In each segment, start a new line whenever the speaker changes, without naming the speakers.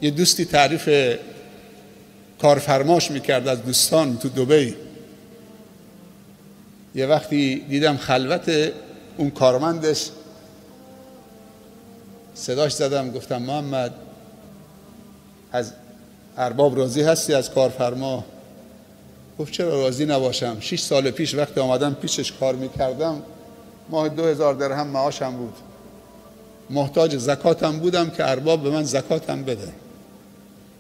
یه دوستی تعریف کارفرماش میکرد از دوستان تو دبی. یه وقتی دیدم خلوت اون کارمندش، صداش زدم گفتم محمد از ارباب راضی هستی از کارفرما؟ گفت چرا راضی نباشم، 6 سال پیش وقتی آمدم پیشش کار میکردم ماه 2000 درهم معاشم بود، محتاج زکاتم بودم که ارباب به من زکاتم بده،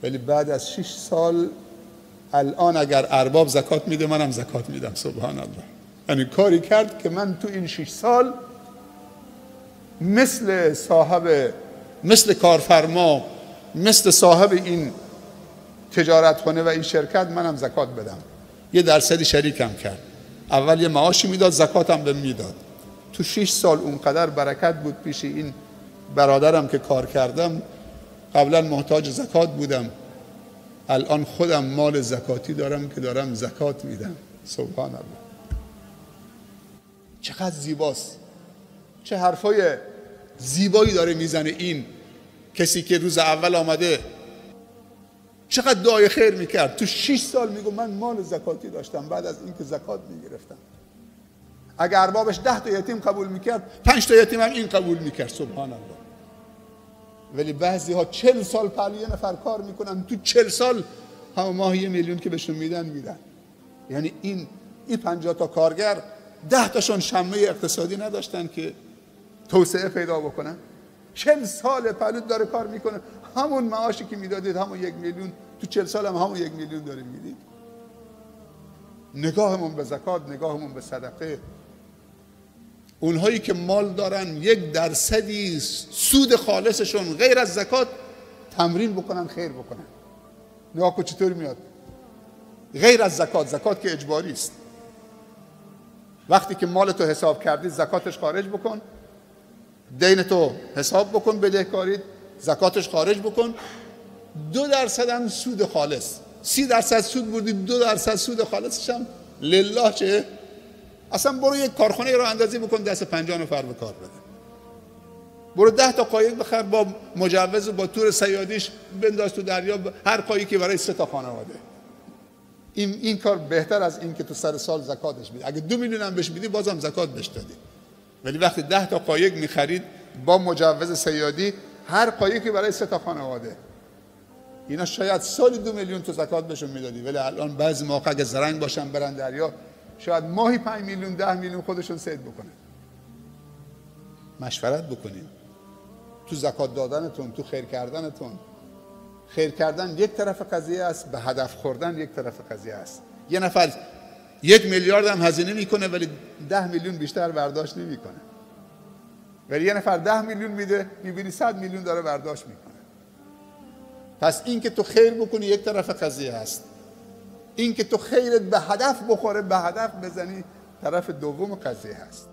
ولی بعد از 6 سال الان اگر ارباب زکات میده منم زکات میدم. سبحان الله. یعنی کاری کرد که من تو این 6 سال مثل صاحب، مثل کارفرما، مثل صاحب این تجارتخانه و این شرکت منم زکات بدم. 1% شریکم کرد. اول یه معاشی میداد، زکاتم به میداد. تو 6 سال اونقدر برکت بود پیش این برادرم که کار کردم. قبلا محتاج زکات بودم، الان خودم مال زکاتی دارم که دارم زکات میدم. سبحان الله. چقدر زیباست، چه حرفای زیبایی داره میزنه این کسی که روز اول آمده چقدر دعای خیر میکرد. تو 6 سال میگو من مال زکاتی داشتم بعد از اینکه زکات میگرفتم. اگر اربابش 10 تا یتیم قبول میکرد 5 تا یتیم هم این قبول میکرد. سبحان الله. ولی بعضی ها 40 سال پهلو یه نفر کار میکنن، تو 40 سال همه ماه 1 میلیون که بهشون میدن. یعنی این 50 تا کارگر 10 تاشون شمه اقتصادی نداشتن که توسعه پیدا بکنن. 40 سال پهلو داره کار میکنه، همون معاشی که میدادید همون 1 میلیون تو 40 سال هم همون 1 میلیون داره میدید. نگاهمون به زکات، نگاهمون به صدقه. اونهایی که مال دارن 1% سود خالصشون غیر از زکات تمرین بکنن خیر بکنن. نگاه کن چطور میاد. غیر از زکات، زکات که اجباری است. وقتی که مالتو حساب کردید زکاتش خارج بکن، دینتو حساب بکن، بدهکارید زکاتش خارج بکن. 2% هم سود خالص، 30% سود بردید، 2% سود خالصش هم لله چه؟ اصلا برو یک کارخانه رو اندازی بکن دست 50 نفر به کار بده. برو 10 تا قایق بخر با مجوز و با تور صیادیش بنداز تو دریا، هر قایقی برای 3 تا خانواده. این کار بهتر از این که تو سر سال زکاتش بدی. اگه 2 میلیون هم بهش میدی بازم زکات بهش دادی. ولی وقتی 10 تا قایق میخرید با مجوز صیادی، هر قایقی برای 3 تا خانواده، اینا شاید سالی 2 میلیون تو زکات بهشون میدادی. ولی الان بعضی موقع اگه زرنگ باشن برن دریا شاید ماهی 5 میلیون 10 میلیون خودشون صید بکنن. مشورت بکنین تو زکات دادنتون، تو خیر کردنتون. خیر کردن یک طرف قضیه است، به هدف خوردن یک طرف قضیه است. یه نفر 1 میلیارد هم هزینه میکنه ولی 10 میلیون بیشتر برداشت نمیکنه. ولی یه نفر 10 میلیون میده، میبینی 100 میلیون داره برداشت میکنه. پس این که تو خیر بکنی یک طرف قضیه است، این که تو خیرت به هدف بخوره، به هدف بزنی، طرف دوم قضیه هست.